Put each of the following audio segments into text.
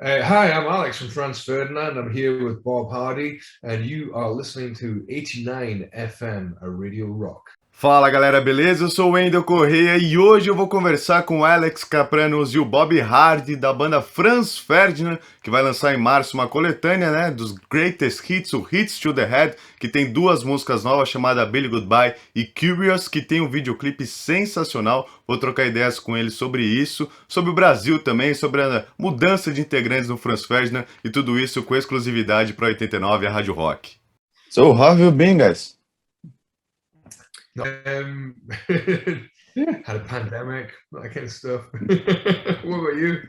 Hi, I'm Alex from Franz Ferdinand. I'm here with Bob Hardy, and you are listening to 89 FM, a Radio Rock. Fala galera, beleza? Eu sou o Wendel Correia e hoje eu vou conversar com o Alex Kapranos e o Bob Hardy da banda Franz Ferdinand, que vai lançar em março uma coletânea, né, dos Greatest Hits, o Hits to the Head, que tem duas músicas novas chamadas Billy Goodbye e Curious, que tem um videoclipe sensacional. Vou trocar ideias com ele sobre isso, sobre o Brasil também, sobre a mudança de integrantes no Franz Ferdinand e tudo isso com exclusividade para 89, a Rádio Rock. So, how have you been, guys? Had a pandemic, that kind of stuff. What about you?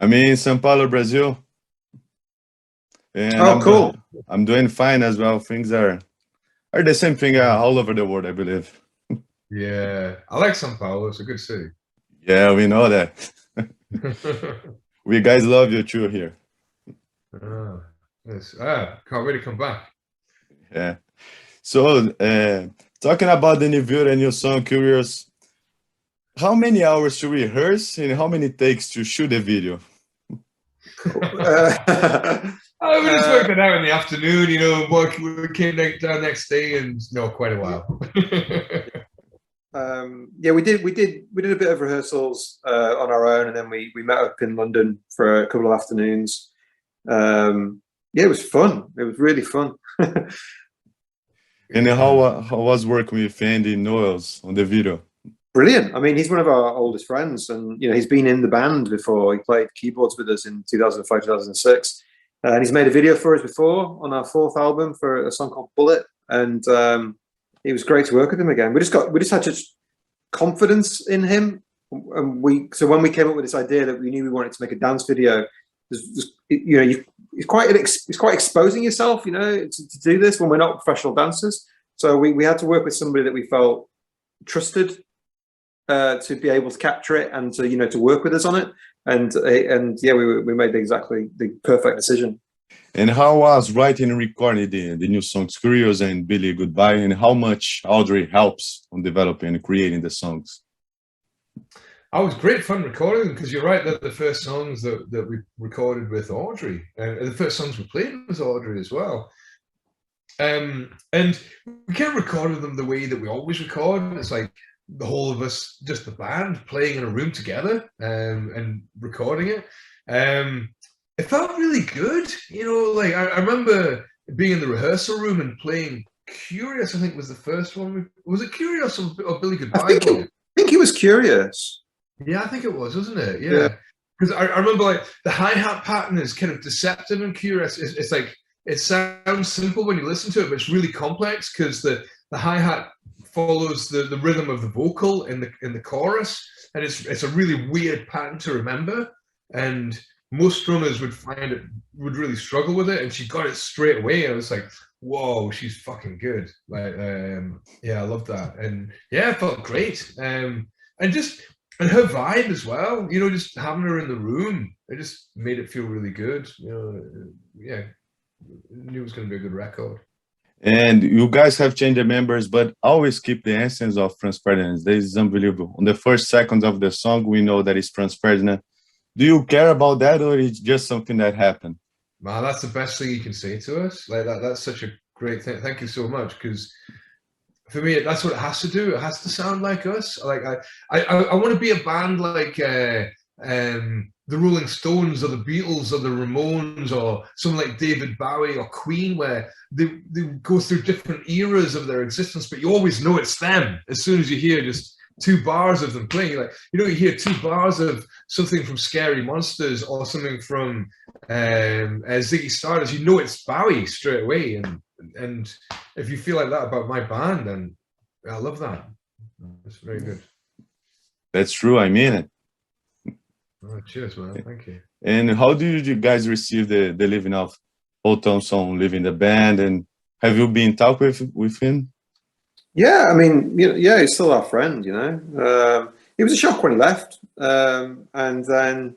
I'm in São Paulo, Brazil. And cool. I'm doing fine as well. Things are the same thing all over the world, I believe. Yeah, I like São Paulo. It's a good city. Yeah, we know that. We guys love you too here. Yes. Can't wait to come back. Yeah. So, talking about the new video and new song, Curious, how many hours to rehearse and how many takes to shoot the video? I we just worked it out in the afternoon, we came down next day and quite a while. Yeah, we did a bit of rehearsals on our own, and then we met up in London for a couple of afternoons. Yeah, it was fun. It was really fun. And how was working with Andy Noels on the video? Brilliant. I mean, he's one of our oldest friends, and he's been in the band before. He played keyboards with us in 2005, 2006, and he's made a video for us before on our fourth album for a song called Bullet. And it was great to work with him again. We just had such confidence in him, and so when we came up with this idea that we knew we wanted to make a dance video, it's quite exposing yourself, to do this when we're not professional dancers. So we had to work with somebody that we felt trusted to be able to capture it and to work with us on it. And yeah, we made exactly the perfect decision. And how was writing and recording the new songs Curious and Billy Goodbye, and how much Audrey helps on developing and creating the songs? It was great fun recording them, because you're right that the first songs that we recorded with Audrey, the first songs we played with Audrey as well. And we kind of recorded them the way that we always record. It's like the whole of us, just the band, playing in a room together and recording it. It felt really good, I remember being in the rehearsal room and playing Curious. I think was the first one. Was it Curious or Billy Goodbye? I think it was Curious. Yeah, I think it was, wasn't it? Yeah. Because I remember the hi-hat pattern is kind of deceptive and Curious. It's like, it sounds simple when you listen to it, but it's really complex because the hi-hat follows the rhythm of the vocal in the chorus, and it's a really weird pattern to remember, and most drummers would really struggle with it, and she got it straight away. I was like, whoa, she's fucking good. Yeah, I love that. And yeah, it felt great. And her vibe as well, just having her in the room, it just made it feel really good. Yeah, I knew it was going to be a good record. And you guys have changed the members, but always keep the essence of Franz Ferdinand. This is unbelievable. On the first seconds of the song, we know that it's Franz Ferdinand. Do you care about that, or it's just something that happened? Man, that's the best thing you can say to us. That's such a great thing. Thank you so much, because for me, that's what it has to do. It has to sound like us. I want to be a band like the Rolling Stones or the Beatles or the Ramones or someone like David Bowie or Queen, where they go through different eras of their existence, but you always know it's them as soon as you hear just 2 bars of them playing. You hear 2 bars of something from Scary Monsters or something from Ziggy Stardust, it's Bowie straight away. And if you feel like that about my band, then I love that. It's very good. That's true. I mean it. Oh, cheers, man. Thank you. And how did you guys receive the leaving of Paul Thompson leaving the band? And have you been in talk with him? Yeah, I mean, yeah, he's still our friend. It was a shock when he left, and then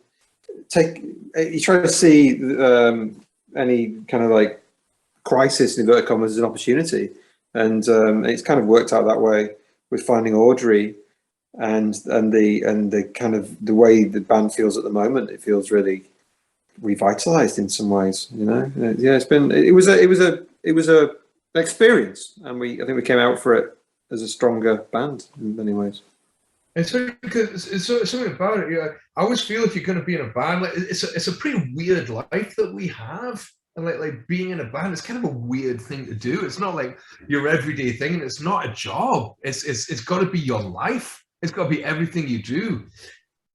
he tried to see any kind of crisis in inverted commas as an opportunity, and it's kind of worked out that way with finding Audrey. And the kind of the way the band feels at the moment, it feels really revitalized in some ways. You know, yeah, it was an experience, and I think we came out for it as a stronger band in many ways. It's because it's something about it. Yeah, I always feel if you're going to be in a band, like it's a pretty weird life that we have, and like being in a band, it's kind of a weird thing to do. It's not like your everyday thing, and it's not a job. It's got to be your life. It's got to be everything you do.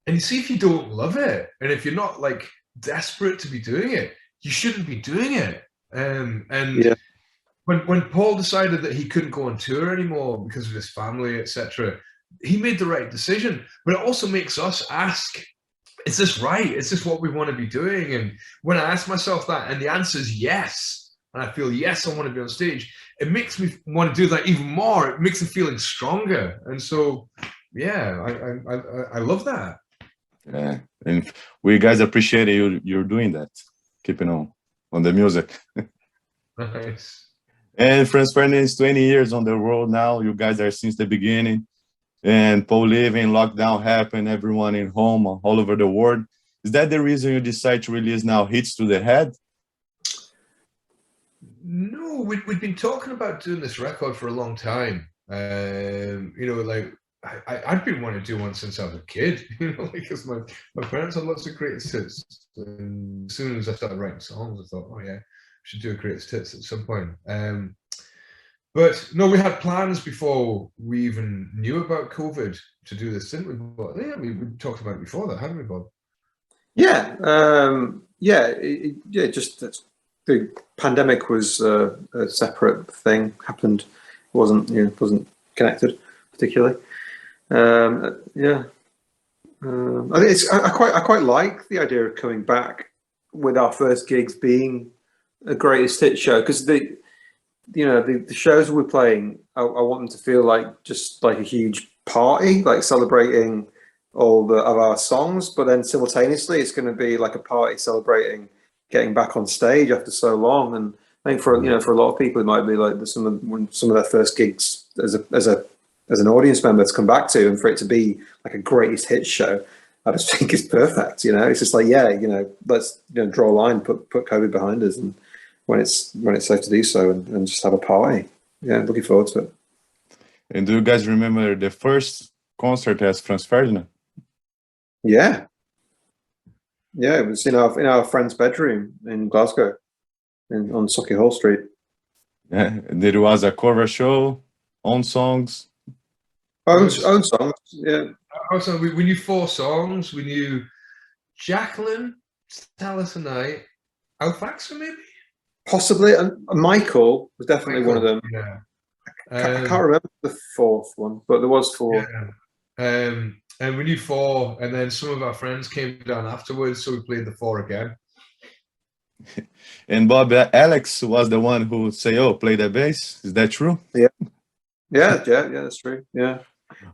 And you see, if you don't love it, and if you're not like desperate to be doing it, you shouldn't be doing it. And yeah. when Paul decided that he couldn't go on tour anymore because of his family, etc., he made the right decision. But it also makes us ask, is this right? Is this what we want to be doing? And when I ask myself that, and the answer is yes, and I feel yes, I want to be on stage, it makes me want to do that even more. It makes me feeling stronger. And so, yeah, I love that. Yeah, and we guys appreciate you're doing that, keeping on the music. Nice. And Franz Ferdinand is 20 years on the road now. You guys are since the beginning. And Paul leaving, lockdown happened, everyone in home all over the world. Is that the reason you decide to release now Hits to the Head? No, we'd been talking about doing this record for a long time. You know, like I've been wanting to do one since I was a kid, you know, because my parents had lots of greatest hits. And as soon as I started writing songs, I thought, oh yeah, I should do a greatest hits at some point. But no, we had plans before we even knew about COVID to do this, didn't we? But yeah, we talked about it before that, hadn't we, Bob? Yeah, just the pandemic was a separate thing. Happened, wasn't connected particularly. I think I quite like the idea of coming back with our first gigs being a greatest hit show, because the shows we're playing, I want them to feel like just like a huge party, like celebrating all of our songs, but then simultaneously it's going to be like a party celebrating getting back on stage after so long. And I think for a lot of people it might be like some of their first gigs as an audience member to come back to, and for it to be like a greatest hits show, I just think it's perfect. It's just like, let's draw a line, put COVID behind us, and when it's safe to do so, and just have a party. Yeah, looking forward to it. And do you guys remember the first concert as Franz Ferdinand? Yeah, it was in our friend's bedroom in Glasgow, on Sauchiehall Street. Yeah, there was a cover show, own songs. Own songs, yeah. Also, we knew 4 songs. We knew Jacqueline, Alice and I, Alfaxa maybe? Possibly, and Michael was definitely one of them. Yeah. I can't remember the 4th one, but there was 4. Yeah. And we knew 4, and then some of our friends came down afterwards, so we played the 4 again. And Bob, Alex was the one who say, "Oh, play the bass." Is that true? Yeah, that's true. Yeah,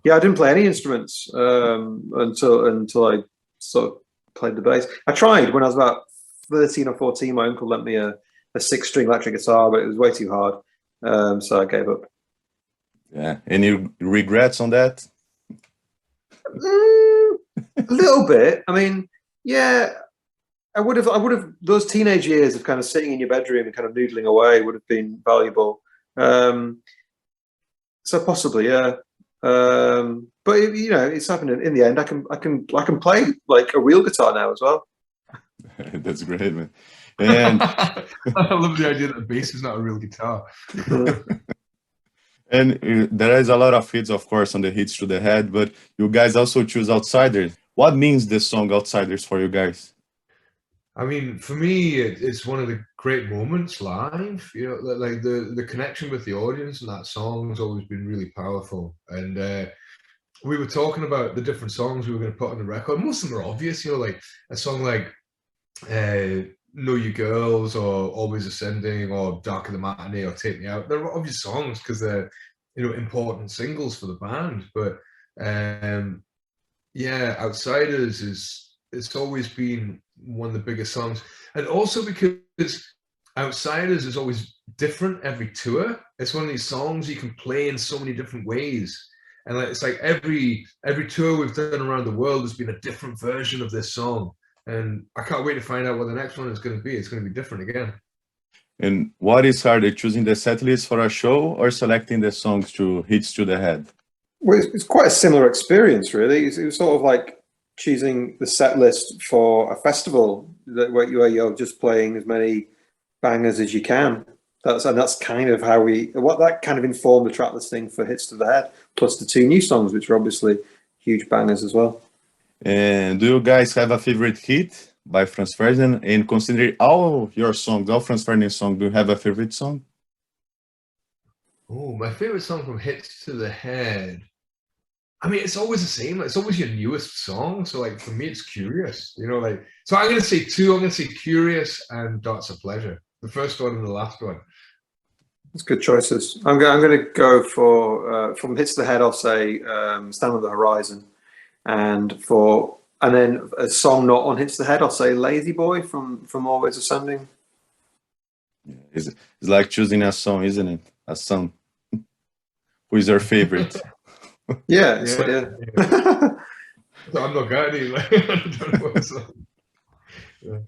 I didn't play any instruments until I sort of played the bass. I tried when I was about 13 or 14. My uncle lent me a 6-string electric guitar, but it was way too hard, so I gave up. Yeah. Any regrets on that? A little bit. I mean, yeah, I would have. Those teenage years of kind of sitting in your bedroom and kind of noodling away would have been valuable. So possibly, yeah. But it's happening. In the end, I can play like a real guitar now as well. That's great, man. And I love the idea that the bass is not a real guitar. And there is a lot of hits, of course, on the Hits to the Head, but you guys also choose Outsiders. What means this song Outsiders for you guys? I mean, for me, it's one of the great moments live. Like the connection with the audience and that song has always been really powerful. And we were talking about the different songs we were going to put on the record. Most of them are obvious, like a song like Know You Girls, or Always Ascending, or Dark of the Matinee, or Take Me Out. They're obvious songs because they're important singles for the band. But Outsiders it's always been one of the biggest songs, and also because Outsiders is always different every tour. It's one of these songs you can play in so many different ways, and it's like every tour we've done around the world has been a different version of this song. and I can't wait to find out what the next one is going to be. It's going to be different again. And what is harder, choosing the set list for a show or selecting the songs to hits to the head? Well, it's quite a similar experience, really. It was sort of like choosing the set list for a festival where you're just playing as many bangers as you can. That's kind of how that kind of informed the track listing for Hits to the Head, plus the 2 new songs, which are obviously huge bangers as well. And do you guys have a favorite hit by Franz Ferdinand? And considering all your songs, all Franz Ferdinand songs, do you have a favorite song? Oh, my favorite song from Hits to the Head. I mean, it's always the same. It's always your newest song. So, like, for me, it's Curious. You know, like, so I'm going to say 2. I'm going to say Curious and Dots of Pleasure. The first one and the last one. That's good choices. I'm going to go for from Hits to the Head. I'll say Stand on the Horizon, and then a song not on Hits to the Head, I'll say Lazy Boy from Always Ascending. It's like choosing a song, isn't it? A song. Who is your favorite? Yeah. I'm not got any. Like, I don't know what song.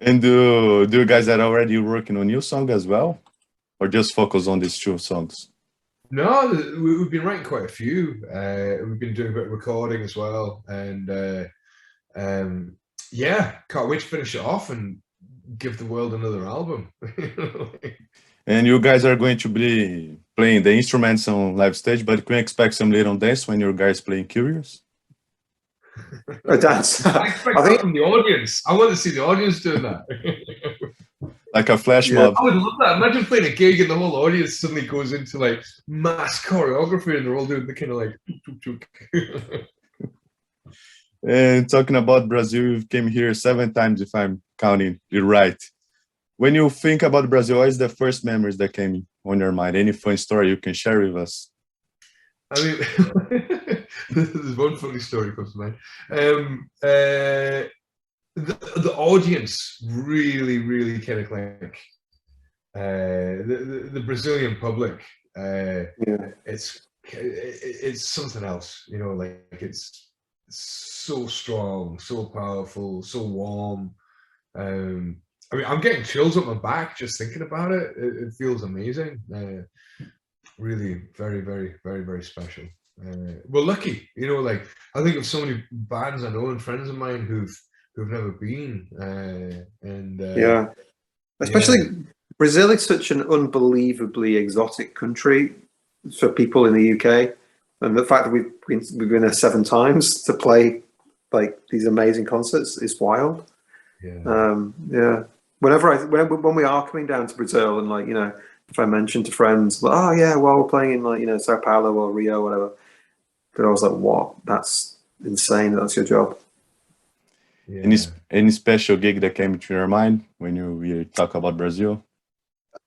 And do you guys are already working on new song as well, or just focus on these 2 songs? No, we've been writing quite a few. We've been doing a bit of recording as well, and yeah, can't wait to finish it off and give the world another album. And you guys are going to be playing the instruments on live stage, but can we expect some little dance when you guys playing Curious? A dance. I expect that from the audience. I want to see the audience doing that. Like a flash mob. I would love that. Imagine playing a gig and the whole audience suddenly goes into like mass choreography and they're all doing the kind of like tuk, tuk, tuk. And talking about Brazil, you came here 7 times if I'm counting it right. When you think about Brazil, what is the first memories that came on your mind? Any fun story you can share with us? I mean, there's one funny story comes to mind. The audience really kind of like the Brazilian public. It's something else, you know. Like it's so strong, so powerful, so warm. I mean, I'm getting chills up my back just thinking about it. It feels amazing. Really, very special. We're lucky, you know. Like I think of so many bands I know and friends of mine who've never been, especially Brazil is such an unbelievably exotic country for people in the UK, and the fact that we've been there 7 times to play like these amazing concerts is wild. When we are coming down to Brazil, and like, you know, if I mention to friends, like, oh yeah, well, we're playing in, like, you know, Sao Paulo or Rio, whatever, but I was like, what? That's insane. That's your job. Yeah. Any special gig that came to your mind when you talk about Brazil?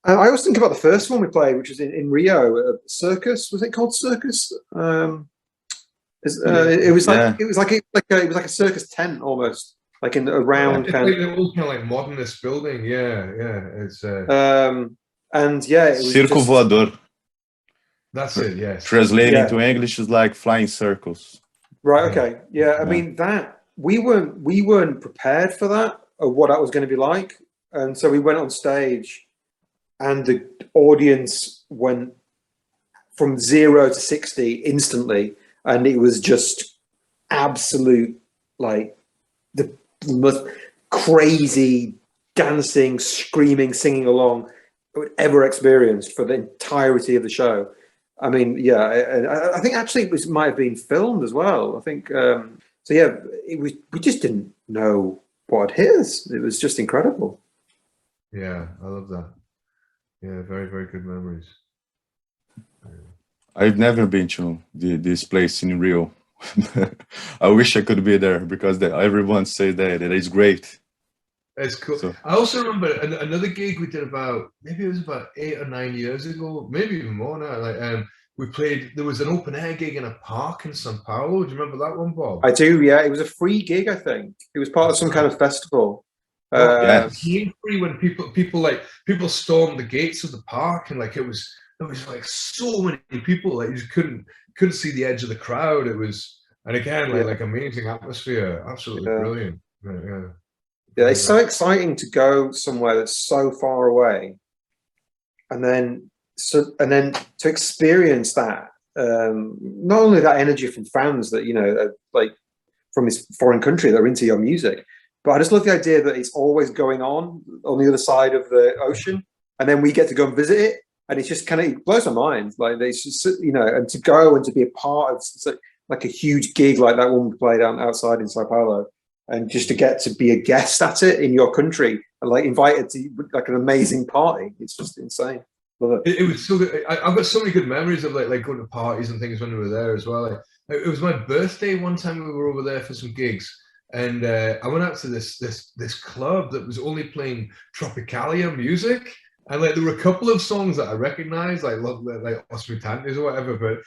I always think about the first one we played, which was in Rio, Circus. Was it called Circus? It was like a circus tent almost, like in a round kind of. It was kind of like modernist building. Yeah. It's and yeah, it was Circo Voador. That's it. Yes. Translating to English is like flying circles. Right. Okay. Yeah. I mean that we weren't prepared for that, or what that was going to be like, and so we went on stage, and the audience went from 0 to 60 instantly, and it was just absolute, like, the most crazy dancing, screaming, singing along I would ever experienced for the entirety of the show. I mean, yeah, I think actually it might have been filmed as well. I think so. Yeah, we just didn't know what hit us. It was just incredible. Yeah, I love that. Yeah, very good memories. I've never been to this place in Rio. I wish I could be there because everyone says that it is great. It's cool. So, I also remember another gig we did maybe it was about 8 or 9 years ago, maybe even more now. Like we played. There was an open air gig in a park in São Paulo. Do you remember that one, Bob? I do. Yeah, it was a free gig. I think it was part of some kind of festival. Yeah, it came free when people stormed the gates of the park, and like it was like so many people, like you just couldn't see the edge of the crowd. It was, and again, like amazing atmosphere, absolutely brilliant. Yeah, it's so exciting to go somewhere that's so far away, and then to experience that. Not only that energy from fans that like from this foreign country that are into your music, but I just love the idea that it's always going on the other side of the ocean, and then we get to go and visit it, and it's just it blows my mind. Like it's just and to go and to be a part of like a huge gig like that one we played outside in Sao Paulo, and just to get to be a guest at it in your country and like invited to like an amazing party. It's just insane. Love it. It was so good. I've got so many good memories of like going to parties and things when we were there as well. It was my birthday one time we were over there for some gigs, and I went out to this club that was only playing Tropicalia music, and like there were a couple of songs that I recognized, like Os Mutantes or whatever, but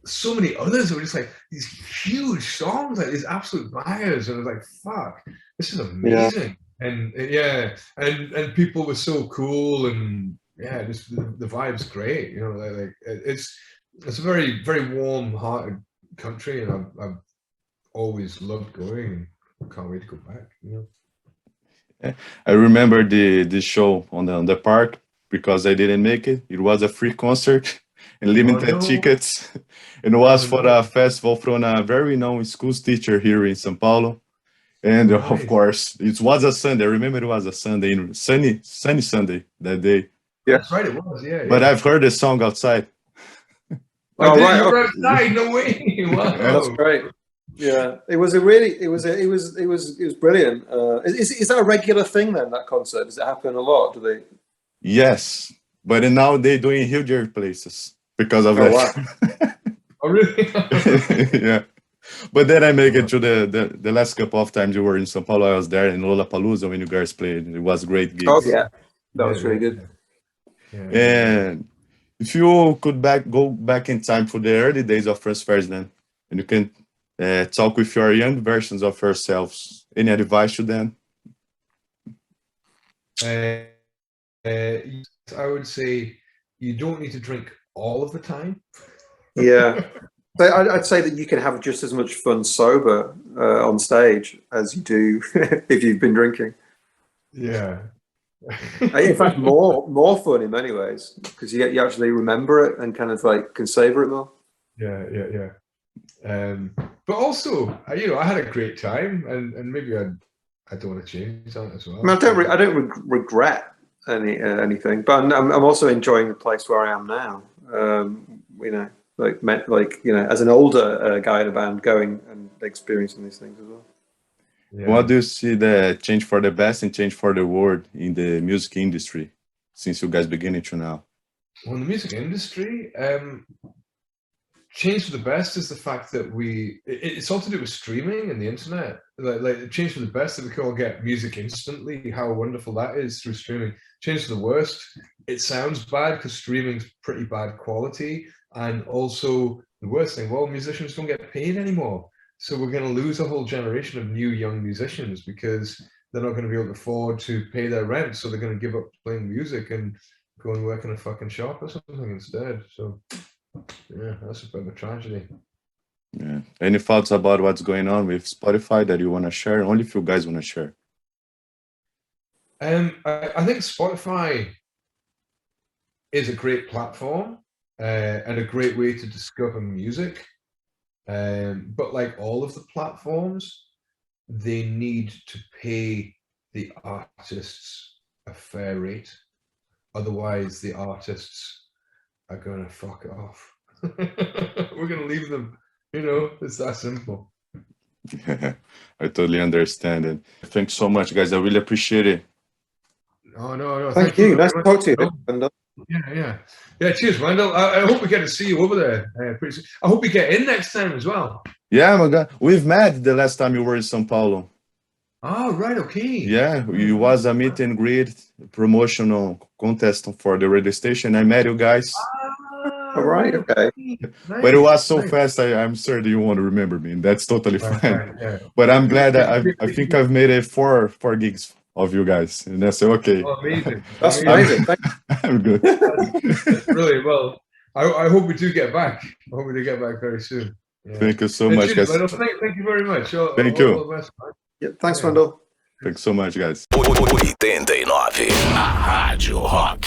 so many others were just like these huge songs, like these absolute bangers, and I was like, "Fuck, this is amazing!" Yeah. And people were so cool, and yeah, just the vibe's great. Like it's a very, very warm-hearted country, and I've always loved going. Can't wait to go back. I remember the show on the park because I didn't make it. It was a free concert and limited tickets. And it was for a festival from a very known school teacher here in São Paulo. And of course, it was a Sunday. I remember it was a Sunday, sunny Sunday that day. Yeah, that's right. It was. Yeah. But I've heard the song outside. Oh, right. You were outside? No way. Wow. That's great. Yeah, it was brilliant. Is that a regular thing then? That concert, does it happen a lot? Do they? Yes, but now they're doing huger places because of that. Wow. Oh, really? Yeah. But then I make it to the last couple of times you were in São Paulo. I was there in Lollapalooza when you guys played. It was great gigs. Oh yeah, that was really good. Yeah. And if you could go back in time for the early days of Franz Ferdinand, and you can talk with your young versions of yourselves, any advice to them? I would say you don't need to drink all of the time. Yeah. So I'd say that you can have just as much fun sober on stage as you do if you've been drinking. Yeah. In fact, more fun in many ways because you actually remember it and kind of like can savor it more. Yeah. But also, I had a great time, and maybe I don't want to change that as well. I mean, I don't regret anything, but I'm also enjoying the place where I am now. As an older guy in a band, going and experiencing these things as well. Yeah. What do you see the change for the best and change for the world in the music industry since you guys beginning to now? Well, in the music industry, change for the best is the fact that it's all to do with streaming and the internet. Like change for the best that we can all get music instantly, how wonderful that is through streaming. Change for the worst, it sounds bad because streaming's pretty bad quality. And also the worst thing, well, musicians don't get paid anymore. So we're going to lose a whole generation of new young musicians because they're not going to be able to afford to pay their rent. So they're going to give up playing music and go and work in a fucking shop or something instead. So yeah, that's a bit of a tragedy. Yeah. Any thoughts about what's going on with Spotify that you want to share? Only if you guys want to share. I think Spotify is a great platform and a great way to discover music. But like all of the platforms, they need to pay the artists a fair rate. Otherwise, the artists are going to fuck it off. We're going to leave them. It's that simple. I totally understand it. Thanks so much, guys. I really appreciate it. Oh, no. Thank you. Nice to talk to you, Wendell. Yeah, cheers, Wendell. I hope we get to see you over there pretty soon. I hope we get in next time as well. Yeah, my God. We've met the last time you were in São Paulo. Oh, right, okay. Yeah, it was a meet and greet promotional contest for the radio station. I met you guys. All right, okay. Nice. But it was so fast, I'm sure that you won't remember me, and that's totally fine. Right, yeah. But I'm glad that I think I've made it four gigs of you guys, and that's okay. Oh, amazing. That's amazing. I'm good. That's brilliant. Well, I hope we do get back. I hope we do get back very soon. Yeah. Thank you so much, guys. Thank you very much. Thank you. Yeah, thanks, Wendell. Thanks so much, guys. 89, a Rádio Rock.